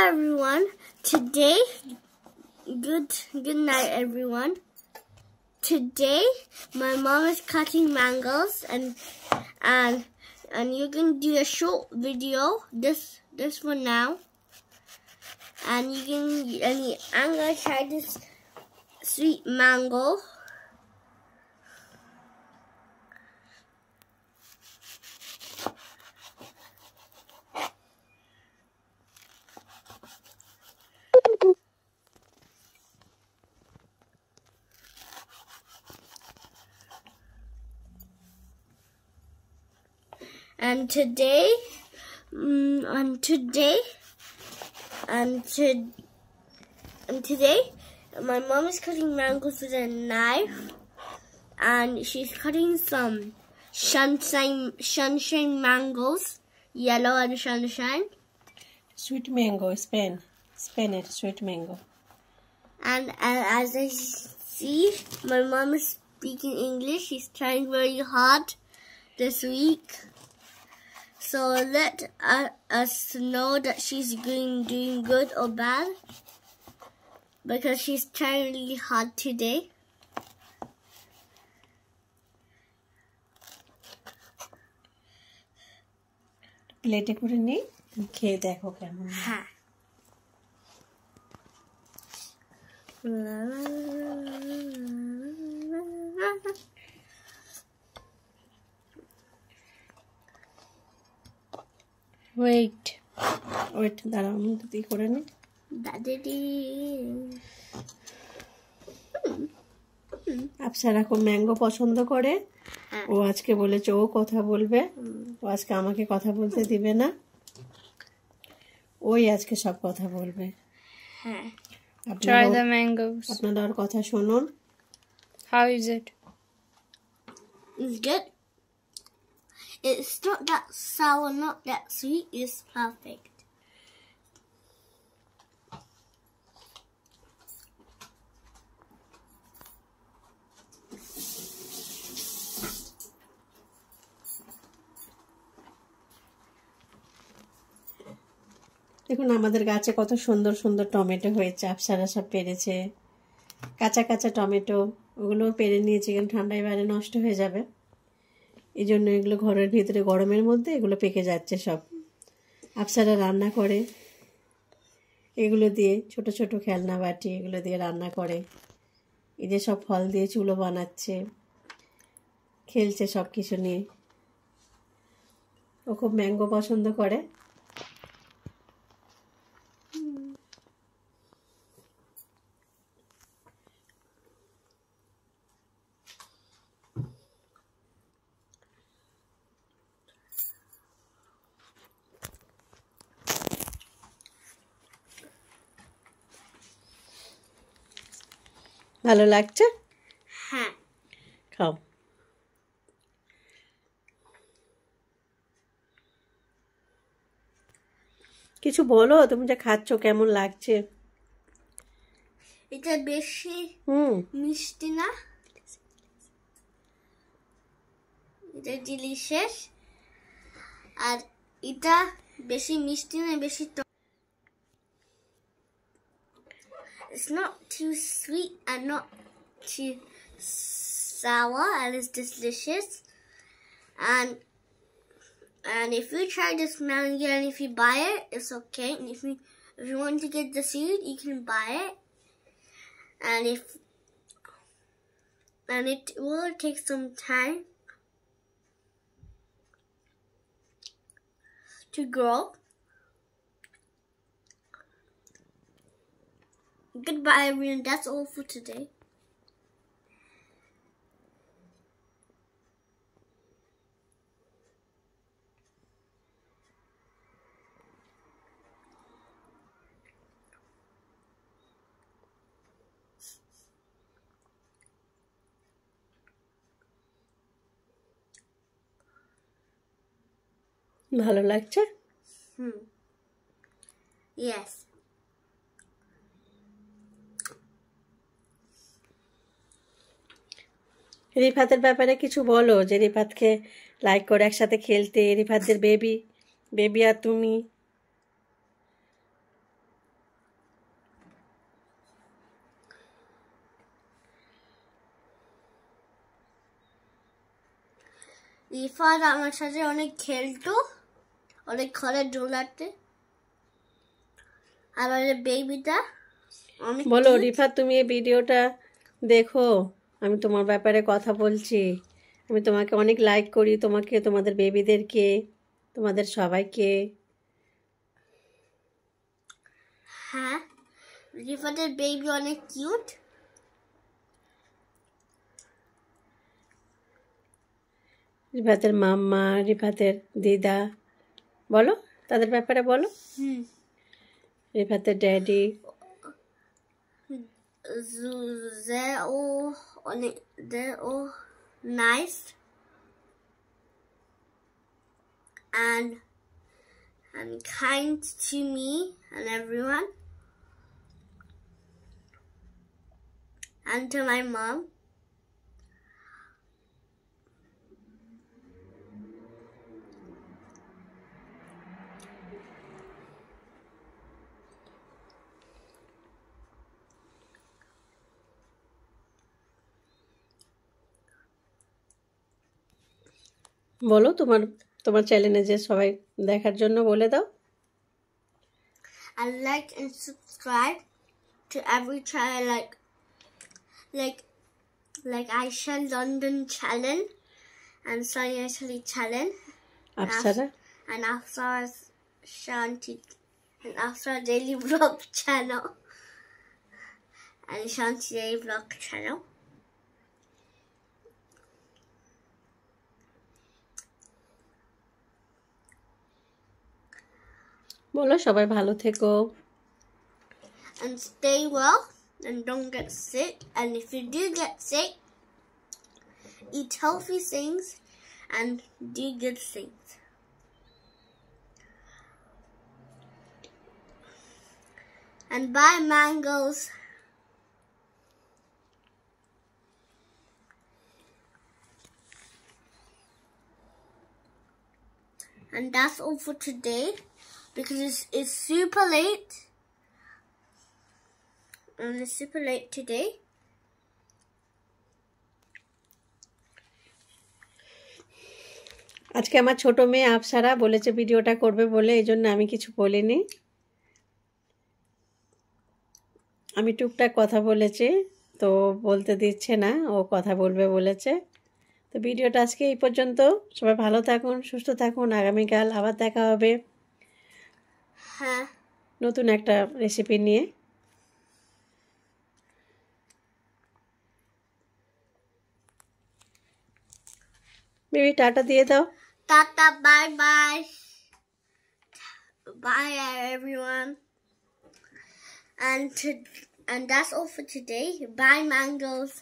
everyone. Today, good night everyone. Today my mom is cutting mangoes and you can do a short video this one now, and I'm gonna try this sweet mango. And today my mom is cutting mangoes with a knife, and she's cutting some sunshine mangoes, yellow and sunshine. Sweet mango, Spain it, sweet mango. And as I see, my mom is speaking English. She's trying very hard this week. So let us know that she's doing good or bad, because she's trying really hard today. প্লেটে করে নিই, খেয়ে দেখো কেমন। হ্যাঁ। Wait দাঁড়াও, আমি তো করে নি। আফসারা খুব ম্যাঙ্গো পছন্দ করে। ও আজকে বলেছে ও কথা বলবে, ও আজকে আমাকে কথা বলতে দিবে না, ওই আজকে সব কথা বলবে। হ্যাঁ। Try the mangoes. আপনারা ওর কথা শুনুন। How is it? It's good. It's not that sour, not that sweet. It's perfect. দেখুন আমাদের গাছে কত সুন্দর সুন্দর টমেটো হয়েছে, আফসারা সব পেরেছে। কাঁচা কাঁচা টমেটো, ওগুলো পেরে নিয়েছে, এগুলো ঠান্ডায় বাইরে নষ্ট হয়ে যাবে, এই জন্য এগুলো ঘরের ভিতরে গরমের মধ্যে এগুলো পেকে যাচ্ছে সব। আফসারা রান্না করে এগুলো দিয়ে, ছোট ছোট খেলনা বাটি এগুলো দিয়ে রান্না করে। এই যে সব ফল দিয়ে চুলো বানাচ্ছে, খেলছে সব কিছু নিয়ে। ও খুব ম্যাঙ্গো পছন্দ করে। ভালো লাগছে? হ্যাঁ। খাও। কিছু বলো, তুমি যা খাচ্ছ কেমন লাগছে? এটা বেশি মিষ্টি না, এটা ডিলিশিয়াস। আর এটা বেশি মিষ্টি না, বেশি it's not too sweet and not too sour, and it's delicious. And if you try this mango and if you buy it, it's okay. And if you want to get the seed, you can buy it. And it will take some time to grow. Goodbye everyone, that's all for today. ভালো লাগছে? Yes. রিফাতের ব্যাপারে কিছু বলো, যে রিফাতকে like করে একসাথে খেলতে, রিফাতদের baby আর তুমি। রিফাত আমার সাথে অনেক খেলতো, অনেক ঘরে দৌড়াতে। আর আমাদের বেবিটা অনেক বলো cute। রিফাত, তুমি এই ভিডিওটা দেখো, আমি তোমার ব্যাপারে কথা বলছি। আমি তোমাকে অনেক লাইক করি, তোমাকে, তোমাদের বেবিদেরকে, তোমাদের সবাইকে। হ্যাঁ, রিফাতের বেবি অনেক কিউট। রিফাতের মাম্মা, রিফাতের দিদা, বলো তাদের ব্যাপারে বলো। রিফাতের daddy. They're all nice and kind to me and everyone, and to my mom. বলো তোমার তোমার চ্যানেলে যে সবাই দেখার জন্য বলে দাও। And like and subscribe to every channel, like Aisha London channel and Sonia Ashley channel আপসারা, and Afsar Shanti and Afsar Daily Vlog channel and Shanti Daily Vlog channel. বলো সবাই ভালো থেকো। And stay well and don't get sick. And if you do get sick, eat healthy things and do good things. And buy mangoes. And that's all for today because it's super late. And it's super late today. আজকে আমার ছোট মেয়ে আপসারা বলেছে ভিডিওটা করবে বলে, এই জন্য আমি কিছু বলিনি। আমি টুকটাক কথা বলেছি, তো বলতে দিচ্ছে না, ও কথা বলবে বলেছে। তো ভিডিওটা আজকে এই পর্যন্ত। সবাই ভালো থাকুন, সুস্থ থাকুন। আগামীকাল আবার দেখা হবে হ্যাঁ, নতুন একটা রেসিপি নিয়ে। বেবি টাটা দিয়ে দাও। Tata, bye bye. Bye everyone. And that's all for today. Bye mangoes.